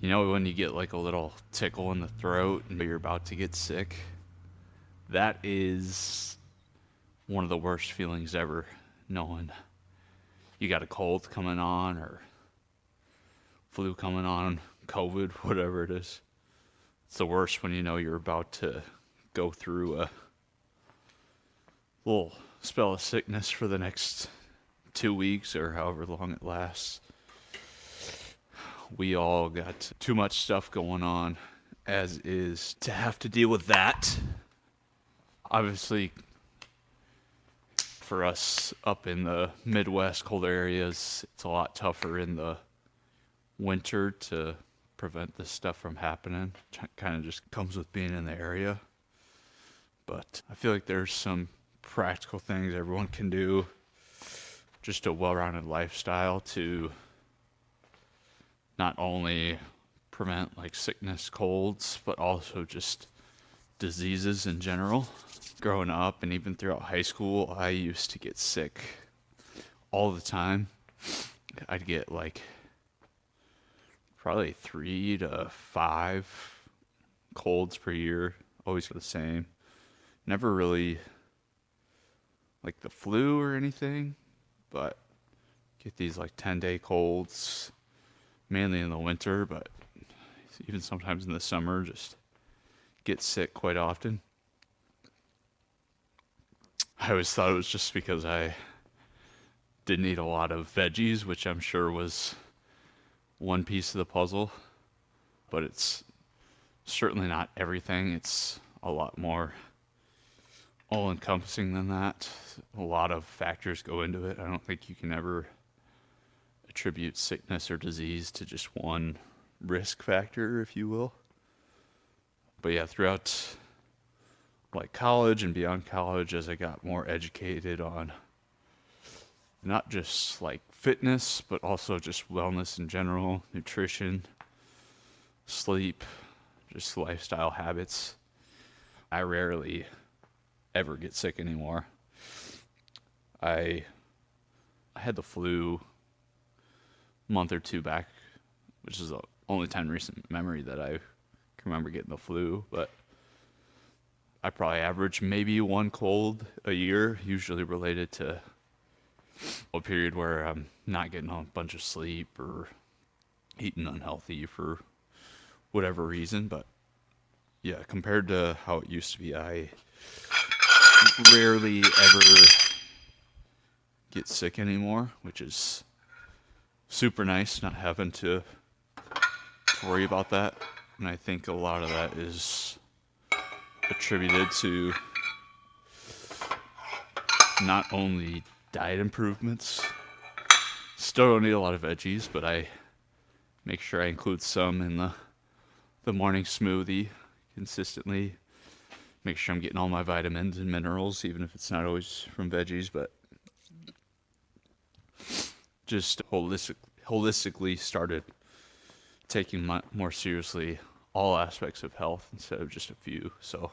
You know when you get like a little tickle in the throat and you're about to get sick? That is one of the worst feelings ever, knowing you got a cold coming on or flu coming on, COVID, whatever it is. It's the worst when you know you're about to go through a little spell of sickness for the next 2 weeks or however long it lasts. We all got too much stuff going on as is to have to deal with that. Obviously, for us up in the Midwest, colder areas, it's a lot tougher in the winter to prevent this stuff from happening. Kind of just comes with being in the area. But I feel like there's some practical things everyone can do, just a well-rounded lifestyle to not only prevent like sickness, colds, but also just diseases in general. Growing up and even throughout high school, I used to get sick all the time. I'd get like probably 3 to 5 colds per year, always the same. Never really like the flu or anything, but get these like 10-day colds, mainly in the winter, but even sometimes in the summer, just get sick quite often. I always thought it was just because I didn't eat a lot of veggies, which I'm sure was one piece of the puzzle, but it's certainly not everything. It's a lot more all encompassing than that. A lot of factors go into it. I don't think you can ever attribute sickness or disease to just one risk factor, if you will. But yeah, throughout like college and beyond college, as I got more educated on not just like fitness, but also just wellness in general, nutrition, sleep, just lifestyle habits, I rarely ever get sick anymore. I had the flu a month or two back, which is the only time in recent memory that I can remember getting the flu, but I probably average maybe one cold a year, usually related to a period where I'm not getting a bunch of sleep or eating unhealthy for whatever reason. But yeah, compared to how it used to be, I rarely ever get sick anymore, which is super nice not having to worry about that. And I think a lot of that is attributed to not only diet improvements, still don't eat a lot of veggies, but I make sure I include some in the morning smoothie consistently. Make sure I'm getting all my vitamins and minerals, even if it's not always from veggies, but just holistically started taking more seriously all aspects of health instead of just a few. So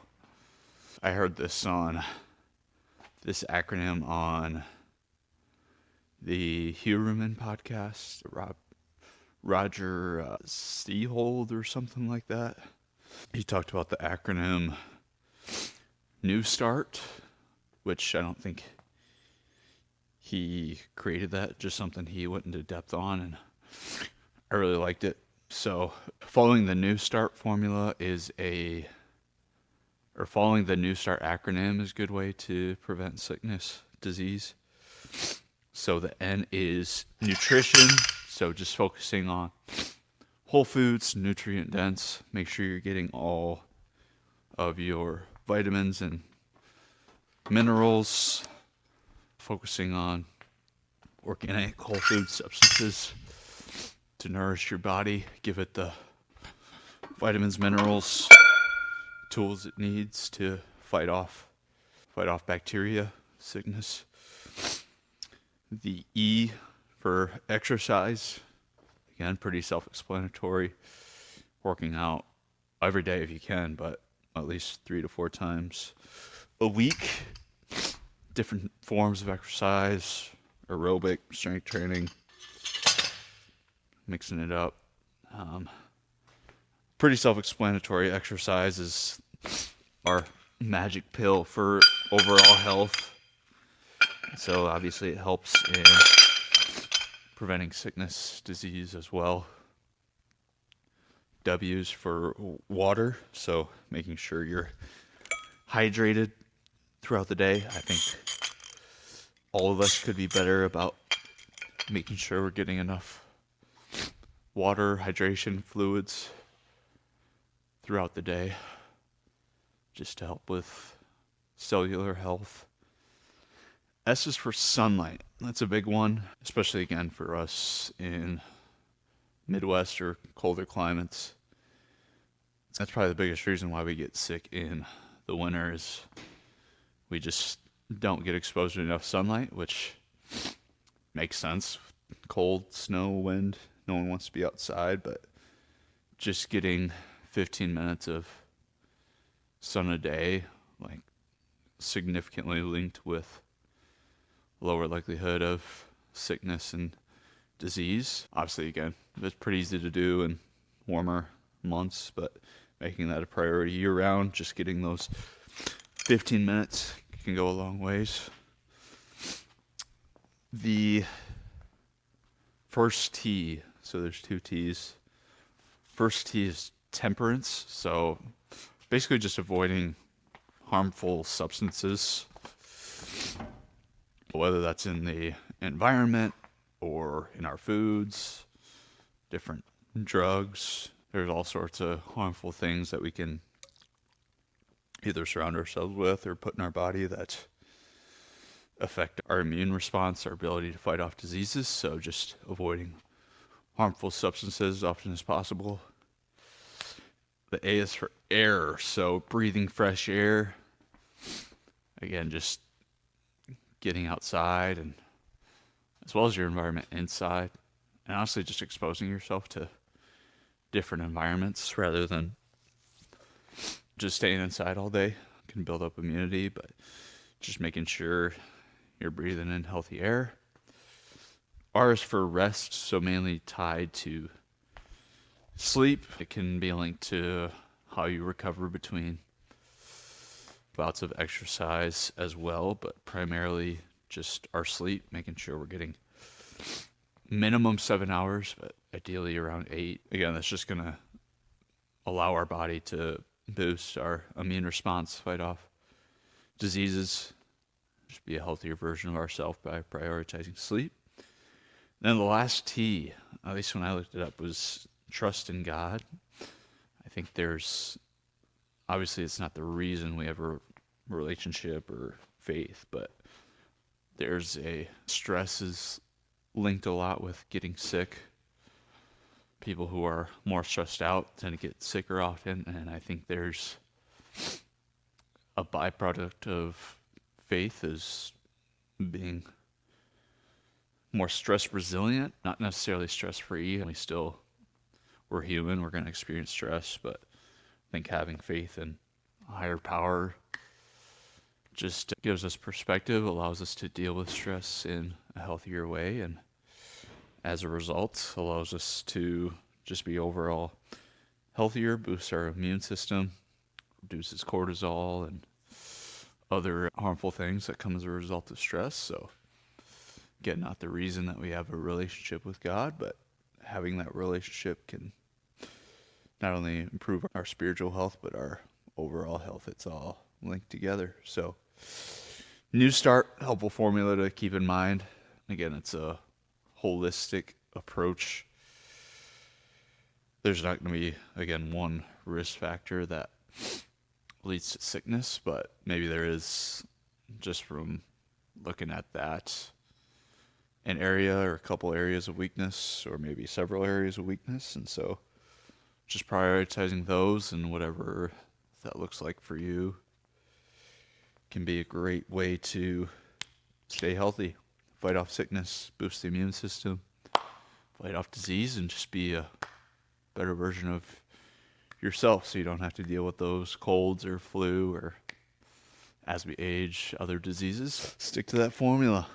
I heard this acronym on the Huberman podcast, Roger Seahold or something like that. He talked about the acronym New Start, which I don't think he created that, just something he went into depth on, and I really liked it. So following the New Start formula following the New Start acronym is a good way to prevent sickness, disease. So the N is nutrition. So just focusing on whole foods, nutrient dense. Make sure you're getting all of your vitamins and minerals. Focusing on organic whole food substances to nourish your body, give it the vitamins, minerals, tools it needs to fight off bacteria, sickness. The E for exercise, again, pretty self-explanatory. Working out every day if you can, but at least 3 to 4 times a week. Different forms of exercise, aerobic, strength training, mixing it up. pretty self-explanatory. Exercise is our magic pill for overall health. So obviously it helps in preventing sickness, disease as well. W's for water, so making sure you're hydrated throughout the day. I think all of us could be better about making sure we're getting enough water, hydration, fluids throughout the day, just to help with cellular health. S is for sunlight. That's a big one, especially again for us in Midwest or colder climates. That's probably the biggest reason why we get sick in the winter is we just don't get exposed to enough sunlight, which makes sense. Cold, snow, wind, no one wants to be outside, but just getting 15 minutes of sun a day, like significantly linked with lower likelihood of sickness and disease. Obviously, again, it's pretty easy to do in warmer months, but making that a priority year round, just getting those 15 minutes can go a long ways. The first T, so there's two T's. First T is temperance, so basically just avoiding harmful substances, whether that's in the environment or in our foods, different drugs. There's all sorts of harmful things that we can either surround ourselves with or put in our body that affect our immune response, our ability to fight off diseases. So just avoiding harmful substances as often as possible. The A is for air, so breathing fresh air. Again, just getting outside and as well as your environment inside. And honestly, just exposing yourself to different environments rather than just staying inside all day can build up immunity, but just making sure you're breathing in healthy air. R is for rest, so mainly tied to sleep. It can be linked to how you recover between bouts of exercise as well, but primarily just our sleep, making sure we're getting minimum 7 hours, but ideally around 8. Again, that's just going to allow our body to boost our immune response, fight off diseases, just be a healthier version of ourselves by prioritizing sleep. Then the last T, at least when I looked it up, was trust in God. I think there's, obviously it's not the reason we have a relationship or faith, but there's a stress is linked a lot with getting sick. People who are more stressed out tend to get sicker often, and I think there's a byproduct of faith is being more stress resilient, not necessarily stress free. We're human, we're going to experience stress, but I think having faith in a higher power just gives us perspective, allows us to deal with stress in a healthier way, and as a result allows us to just be overall healthier, boosts our immune system, reduces cortisol and other harmful things that come as a result of stress. So again, not the reason that we have a relationship with God, but having that relationship can not only improve our spiritual health, but our overall health. It's all linked together. So New Start, helpful formula to keep in mind. Again, it's a holistic approach. There's not going to be, again, one risk factor that leads to sickness, but maybe there is, just from looking at that, an area or a couple areas of weakness, or maybe several areas of weakness. And so just prioritizing those and whatever that looks like for you can be a great way to stay healthy, fight off sickness, boost the immune system, fight off disease, and just be a better version of yourself so you don't have to deal with those colds or flu or, as we age, other diseases. Stick to that formula.